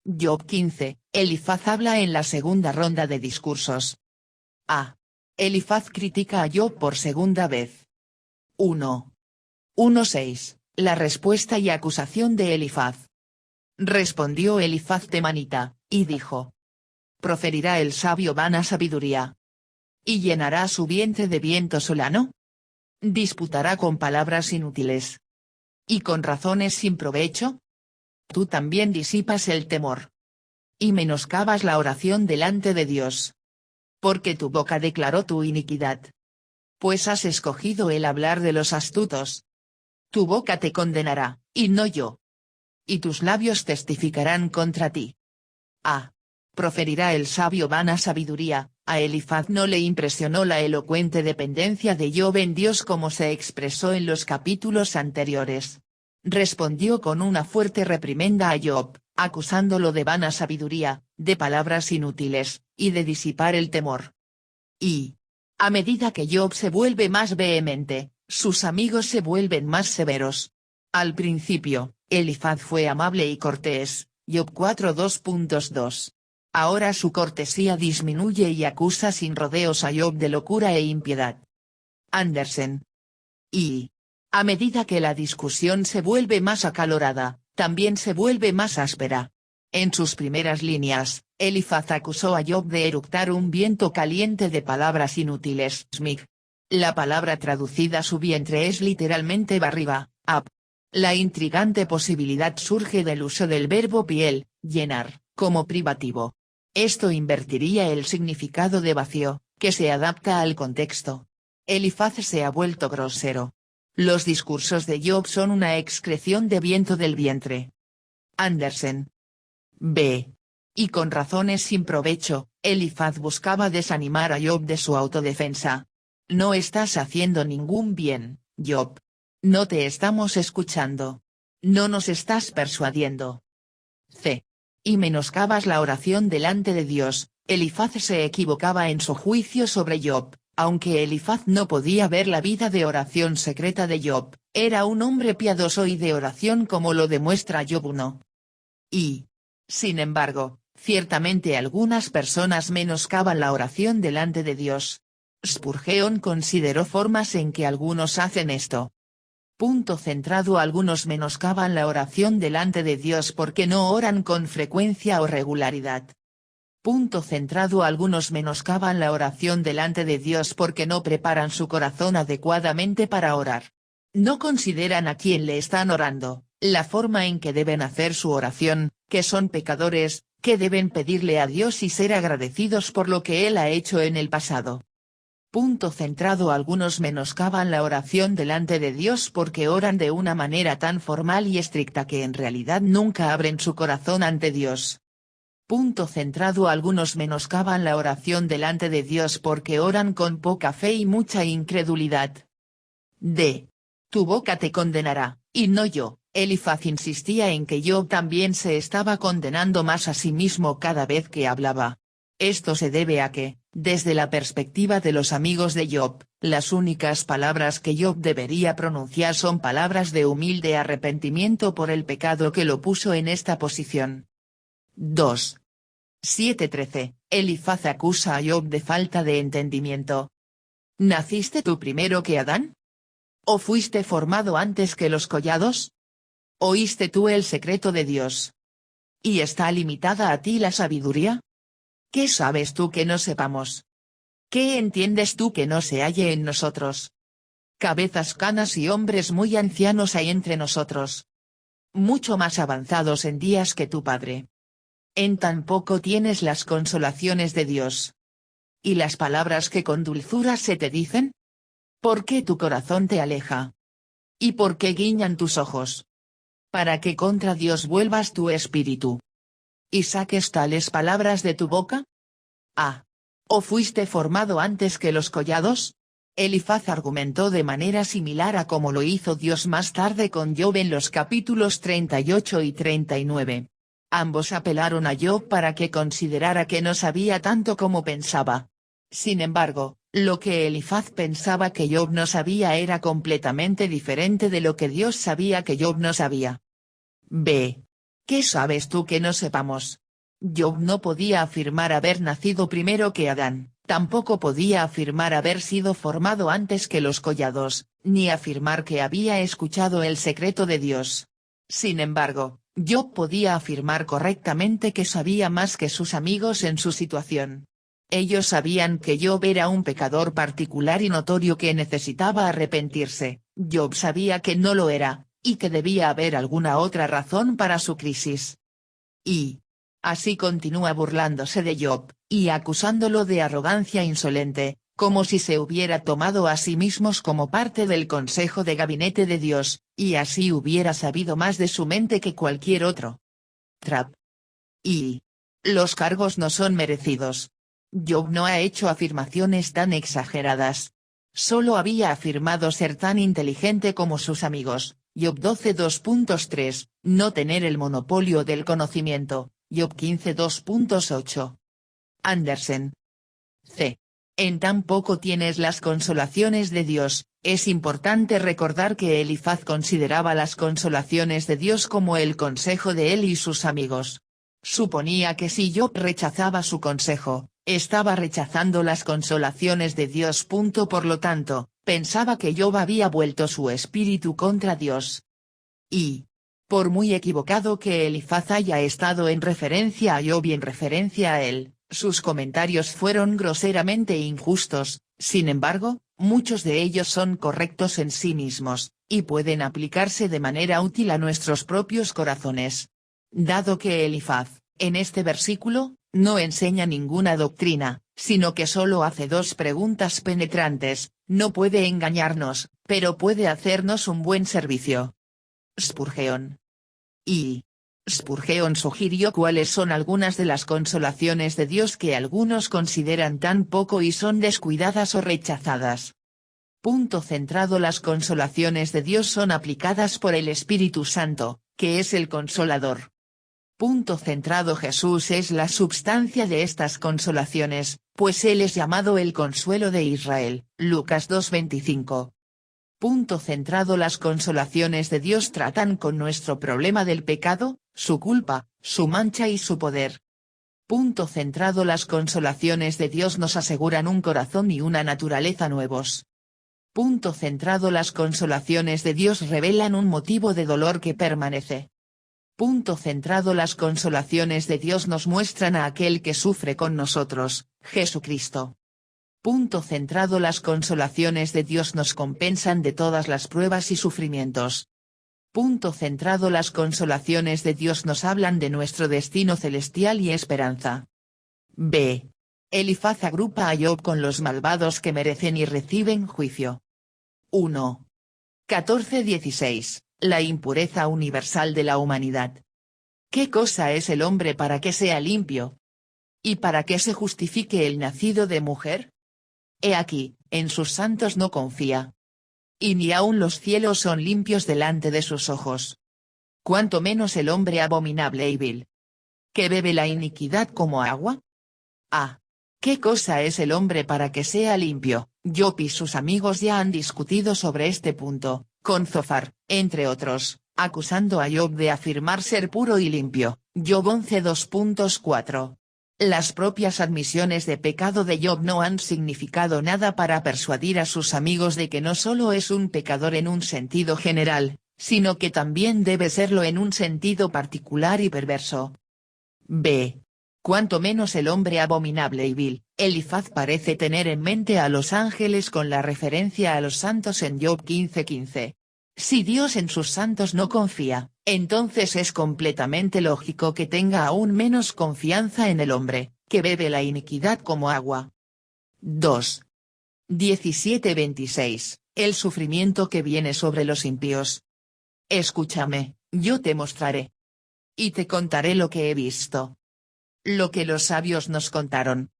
Job 15, Elifaz habla en la segunda ronda de discursos. A. Elifaz critica a Job por segunda vez. 1. 1:6, la respuesta y acusación de Elifaz. Respondió Elifaz temanita, y dijo: ¿Proferirá el sabio vana sabiduría? ¿Y llenará su vientre de viento solano? ¿Disputará con palabras inútiles? ¿Y con razones sin provecho? Tú también disipas el temor. Y menoscabas la oración delante de Dios. Porque tu boca declaró tu iniquidad. Pues has escogido el hablar de los astutos. Tu boca te condenará, y no yo. Y tus labios testificarán contra ti. A. Proferirá el sabio vana sabiduría. A Elifaz no le impresionó la elocuente dependencia de Job en Dios como se expresó en los capítulos anteriores. Respondió con una fuerte reprimenda a Job, acusándolo de vana sabiduría, de palabras inútiles, y de disipar el temor. Y, a medida que Job se vuelve más vehemente, sus amigos se vuelven más severos. Al principio, Elifaz fue amable y cortés, Job 4:2.2. Ahora su cortesía disminuye y acusa sin rodeos a Job de locura e impiedad. Andersen. Y, a medida que la discusión se vuelve más acalorada, también se vuelve más áspera. En sus primeras líneas, Elifaz acusó a Job de eructar un viento caliente de palabras inútiles. Smig. La palabra traducida su vientre es literalmente barriga, ab. La intrigante posibilidad surge del uso del verbo piel, llenar, como privativo. Esto invertiría el significado de vacío, que se adapta al contexto. Elifaz se ha vuelto grosero. Los discursos de Job son una excreción de viento del vientre. Andersen. B. Y con razones sin provecho, Elifaz buscaba desanimar a Job de su autodefensa. No estás haciendo ningún bien, Job. No te estamos escuchando. No nos estás persuadiendo. C. Y menoscabas la oración delante de Dios. Elifaz se equivocaba en su juicio sobre Job, aunque Elifaz no podía ver la vida de oración secreta de Job, era un hombre piadoso y de oración como lo demuestra Job 1. Y, sin embargo, ciertamente algunas personas menoscaban la oración delante de Dios. Spurgeon consideró formas en que algunos hacen esto. Punto centrado. Algunos menoscaban la oración delante de Dios porque no oran con frecuencia o regularidad. Punto centrado. Algunos menoscaban la oración delante de Dios porque no preparan su corazón adecuadamente para orar. No consideran a quien le están orando, la forma en que deben hacer su oración, que son pecadores, que deben pedirle a Dios y ser agradecidos por lo que Él ha hecho en el pasado. Punto centrado. Algunos menoscaban la oración delante de Dios porque oran de una manera tan formal y estricta que en realidad nunca abren su corazón ante Dios. Punto centrado. Algunos menoscaban la oración delante de Dios porque oran con poca fe y mucha incredulidad. D. Tu boca te condenará, y no yo. Elifaz insistía en que Job también se estaba condenando más a sí mismo cada vez que hablaba. Esto se debe a que, desde la perspectiva de los amigos de Job, las únicas palabras que Job debería pronunciar son palabras de humilde arrepentimiento por el pecado que lo puso en esta posición. 2. 7:13, Elifaz acusa a Job de falta de entendimiento. ¿Naciste tú primero que Adán? ¿O fuiste formado antes que los collados? ¿Oíste tú el secreto de Dios? ¿Y está limitada a ti la sabiduría? ¿Qué sabes tú que no sepamos? ¿Qué entiendes tú que no se halle en nosotros? Cabezas canas y hombres muy ancianos hay entre nosotros. Mucho más avanzados en días que tu padre. En tan poco tienes las consolaciones de Dios. ¿Y las palabras que con dulzura se te dicen? ¿Por qué tu corazón te aleja? ¿Y por qué guiñan tus ojos? Para que contra Dios vuelvas tu espíritu. ¿Y saques tales palabras de tu boca? Ah. ¿O fuiste formado antes que los collados? Elifaz argumentó de manera similar a como lo hizo Dios más tarde con Job en los capítulos 38 y 39. Ambos apelaron a Job para que considerara que no sabía tanto como pensaba. Sin embargo, lo que Elifaz pensaba que Job no sabía era completamente diferente de lo que Dios sabía que Job no sabía. B. ¿Qué sabes tú que no sepamos? Job no podía afirmar haber nacido primero que Adán, tampoco podía afirmar haber sido formado antes que los collados, ni afirmar que había escuchado el secreto de Dios. Sin embargo, Job podía afirmar correctamente que sabía más que sus amigos en su situación. Ellos sabían que Job era un pecador particular y notorio que necesitaba arrepentirse. Job sabía que no lo era, y que debía haber alguna otra razón para su crisis. Y así continúa burlándose de Job, y acusándolo de arrogancia insolente, como si se hubiera tomado a sí mismos como parte del consejo de gabinete de Dios, y así hubiera sabido más de su mente que cualquier otro. Trap. Y los cargos no son merecidos. Job no ha hecho afirmaciones tan exageradas. Solo había afirmado ser tan inteligente como sus amigos. Job 12:2.3, no tener el monopolio del conocimiento. Job 15:2.8. Andersen. C. En tan poco tienes las consolaciones de Dios, es importante recordar que Elifaz consideraba las consolaciones de Dios como el consejo de él y sus amigos. Suponía que si Job rechazaba su consejo, estaba rechazando las consolaciones de Dios. Por lo tanto, pensaba que Job había vuelto su espíritu contra Dios. Y, por muy equivocado que Elifaz haya estado en referencia a Job y en referencia a él, sus comentarios fueron groseramente injustos. Sin embargo, muchos de ellos son correctos en sí mismos, y pueden aplicarse de manera útil a nuestros propios corazones. Dado que Elifaz, en este versículo, no enseña ninguna doctrina, sino que solo hace dos preguntas penetrantes, no puede engañarnos, pero puede hacernos un buen servicio. Spurgeon. Y Spurgeon sugirió cuáles son algunas de las consolaciones de Dios que algunos consideran tan poco y son descuidadas o rechazadas. Punto centrado. Las consolaciones de Dios son aplicadas por el Espíritu Santo, que es el Consolador. Punto centrado. Jesús es la substancia de estas consolaciones, pues Él es llamado el consuelo de Israel. Lucas 2:25. Punto centrado. Las consolaciones de Dios tratan con nuestro problema del pecado, su culpa, su mancha y su poder. Punto centrado. Las consolaciones de Dios nos aseguran un corazón y una naturaleza nuevos. Punto centrado. Las consolaciones de Dios revelan un motivo de dolor que permanece. Punto centrado. Las consolaciones de Dios nos muestran a aquel que sufre con nosotros, Jesucristo. Punto centrado. Las consolaciones de Dios nos compensan de todas las pruebas y sufrimientos. Punto centrado. Las consolaciones de Dios nos hablan de nuestro destino celestial y esperanza. B. Elifaz agrupa a Job con los malvados que merecen y reciben juicio. 1. 14:16. La impureza universal de la humanidad. ¿Qué cosa es el hombre para que sea limpio? ¿Y para que se justifique el nacido de mujer? He aquí, en sus santos no confía. Y ni aun los cielos son limpios delante de sus ojos. Cuanto menos el hombre abominable y vil. ¿Que bebe la iniquidad como agua? Ah. ¿Qué cosa es el hombre para que sea limpio? Job y sus amigos ya han discutido sobre este punto, con Zofar, entre otros, acusando a Job de afirmar ser puro y limpio. Job 11:2.4. Las propias admisiones de pecado de Job no han significado nada para persuadir a sus amigos de que no solo es un pecador en un sentido general, sino que también debe serlo en un sentido particular y perverso. B. Cuanto menos el hombre abominable y vil. Elifaz parece tener en mente a los ángeles con la referencia a los santos en Job 15:15. Si Dios en sus santos no confía, entonces es completamente lógico que tenga aún menos confianza en el hombre, que bebe la iniquidad como agua. 2. 17:26. El sufrimiento que viene sobre los impíos. Escúchame, yo te mostraré. Y te contaré lo que he visto. Lo que los sabios nos contaron.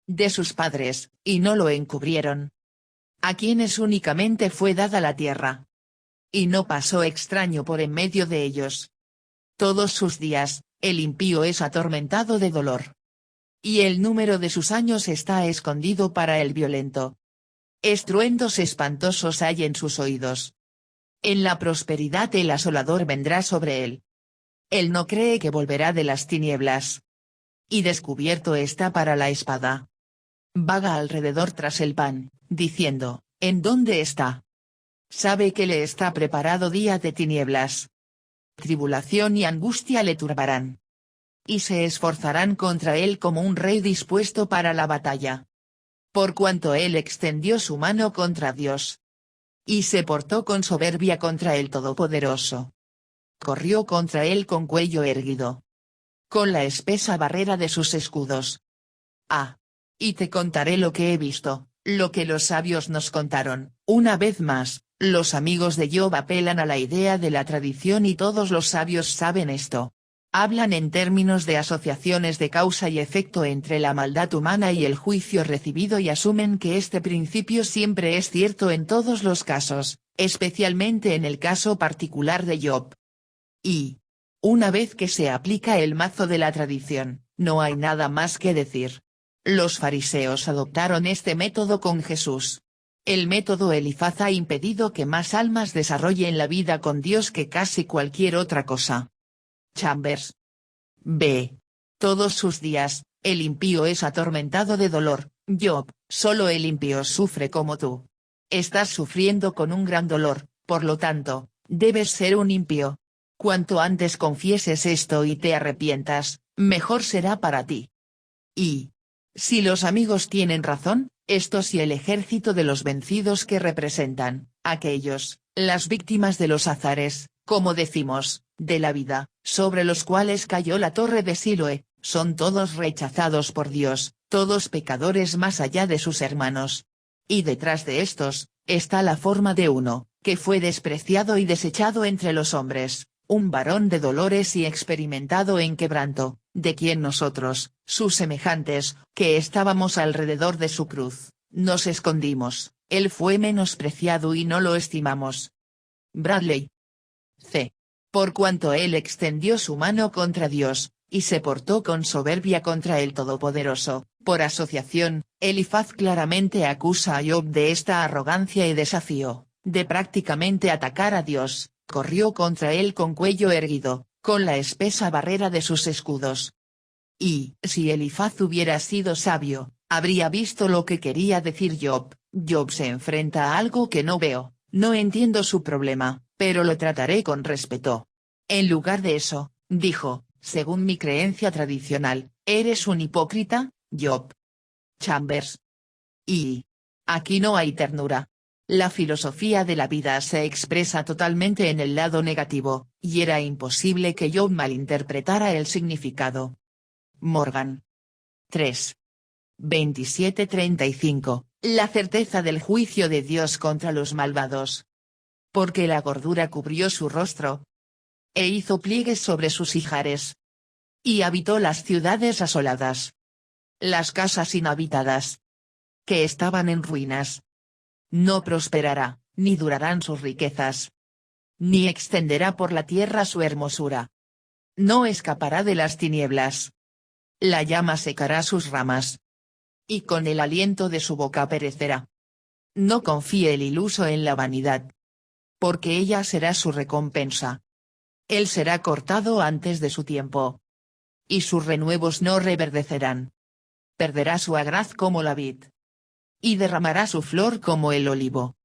De sus padres, y no lo encubrieron. A quienes únicamente fue dada la tierra. Y no pasó extraño por en medio de ellos. Todos sus días, el impío es atormentado de dolor. Y el número de sus años está escondido para el violento. Estruendos espantosos hay en sus oídos. En la prosperidad el asolador vendrá sobre él. Él no cree que volverá de las tinieblas. Y descubierto está para la espada. Vaga alrededor tras el pan, diciendo, ¿en dónde está? Sabe que le está preparado día de tinieblas. Tribulación y angustia le turbarán. Y se esforzarán contra él como un rey dispuesto para la batalla. Por cuanto él extendió su mano contra Dios. Y se portó con soberbia contra el Todopoderoso. Corrió contra él con cuello erguido. Con la espesa barrera de sus escudos. Y te contaré lo que he visto, lo que los sabios nos contaron. Una vez más, los amigos de Job apelan a la idea de la tradición y todos los sabios saben esto. Hablan en términos de asociaciones de causa y efecto entre la maldad humana y el juicio recibido y asumen que este principio siempre es cierto en todos los casos, especialmente en el caso particular de Job. Y, una vez que se aplica el mazo de la tradición, no hay nada más que decir. Los fariseos adoptaron este método con Jesús. El método Elifaz ha impedido que más almas desarrollen la vida con Dios que casi cualquier otra cosa. Chambers. B. Todos sus días, el impío es atormentado de dolor. Job, solo el impío sufre como tú. Estás sufriendo con un gran dolor, por lo tanto, debes ser un impío. Cuanto antes confieses esto y te arrepientas, mejor será para ti. Y, si los amigos tienen razón, estos y el ejército de los vencidos que representan, aquellos, las víctimas de los azares, como decimos, de la vida, sobre los cuales cayó la torre de Siloé, son todos rechazados por Dios, todos pecadores más allá de sus hermanos. Y detrás de estos, está la forma de uno, que fue despreciado y desechado entre los hombres, un varón de dolores y experimentado en quebranto, de quien nosotros, sus semejantes, que estábamos alrededor de su cruz, nos escondimos, él fue menospreciado y no lo estimamos. Bradley. C. Por cuanto él extendió su mano contra Dios, y se portó con soberbia contra el Todopoderoso, por asociación, Elifaz claramente acusa a Job de esta arrogancia y desafío, de prácticamente atacar a Dios, corrió contra él con cuello erguido, con la espesa barrera de sus escudos. Y si Elifaz hubiera sido sabio, habría visto lo que quería decir Job. Job se enfrenta a algo que no veo, no entiendo su problema, pero lo trataré con respeto. En lugar de eso, dijo, según mi creencia tradicional, ¿eres un hipócrita, Job? Chambers. Y aquí no hay ternura. La filosofía de la vida se expresa totalmente en el lado negativo, y era imposible que Job malinterpretara el significado. Morgan. 3. 27-35, la certeza del juicio de Dios contra los malvados. Porque la gordura cubrió su rostro, e hizo pliegues sobre sus ijares. Y habitó las ciudades asoladas. Las casas inhabitadas. Que estaban en ruinas. No prosperará, ni durarán sus riquezas. Ni extenderá por la tierra su hermosura. No escapará de las tinieblas. La llama secará sus ramas. Y con el aliento de su boca perecerá. No confíe el iluso en la vanidad. Porque ella será su recompensa. Él será cortado antes de su tiempo. Y sus renuevos no reverdecerán. Perderá su agraz como la vid. Y derramará su flor como el olivo.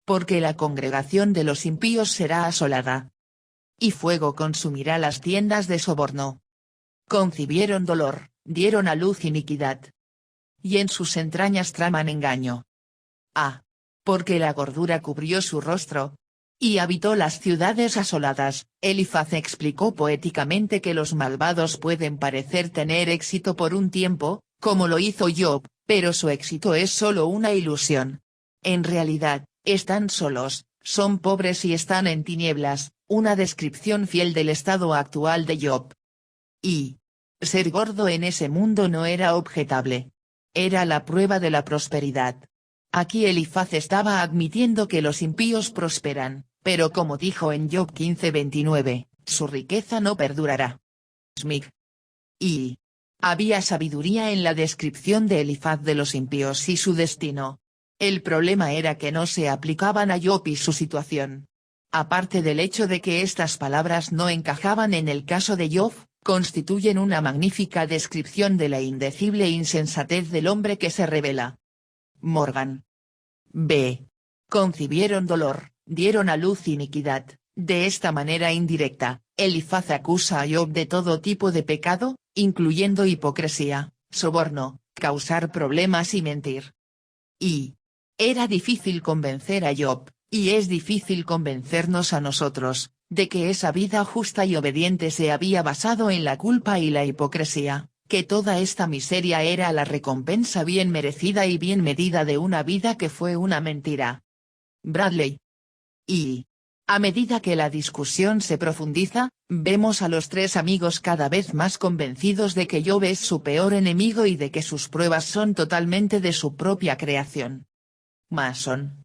Porque la congregación de los impíos será asolada. Y fuego consumirá las tiendas de soborno. Concibieron dolor, dieron a luz iniquidad. Y en sus entrañas traman engaño. Porque la gordura cubrió su rostro. Y habitó las ciudades asoladas. Elifaz explicó poéticamente que los malvados pueden parecer tener éxito por un tiempo, como lo hizo Job, pero su éxito es solo una ilusión. En realidad, están solos, son pobres y están en tinieblas, una descripción fiel del estado actual de Job. Y ser gordo en ese mundo no era objetable. Era la prueba de la prosperidad. Aquí Elifaz estaba admitiendo que los impíos prosperan, pero como dijo en Job 15:29, su riqueza no perdurará. Smith. Y había sabiduría en la descripción de Elifaz de los impíos y su destino. El problema era que no se aplicaban a Job y su situación. aparte del hecho de que estas palabras no encajaban en el caso de Job, constituyen una magnífica descripción de la indecible insensatez del hombre que se revela. Morgan. B. Concibieron dolor, dieron a luz iniquidad. De esta manera indirecta, Elifaz acusa a Job de todo tipo de pecado, incluyendo hipocresía, soborno, causar problemas y mentir. Y era difícil convencer a Job, y es difícil convencernos a nosotros, de que esa vida justa y obediente se había basado en la culpa y la hipocresía, que toda esta miseria era la recompensa bien merecida y bien medida de una vida que fue una mentira. Bradley. Y a medida que la discusión se profundiza, vemos a los tres amigos cada vez más convencidos de que Job es su peor enemigo y de que sus pruebas son totalmente de su propia creación. Mason.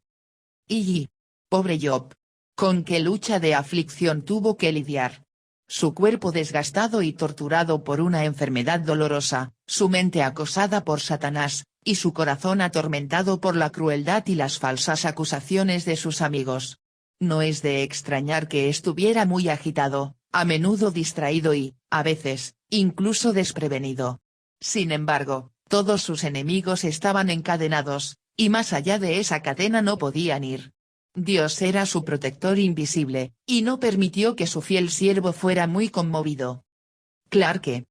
Y pobre Job. ¿Con qué lucha de aflicción tuvo que lidiar? Su cuerpo desgastado y torturado por una enfermedad dolorosa, su mente acosada por Satanás, y su corazón atormentado por la crueldad y las falsas acusaciones de sus amigos. No es de extrañar que estuviera muy agitado, a menudo distraído y, a veces, incluso desprevenido. Sin embargo, todos sus enemigos estaban encadenados, y más allá de esa cadena no podían ir. Dios era su protector invisible, y no permitió que su fiel siervo fuera muy conmovido. Clarke.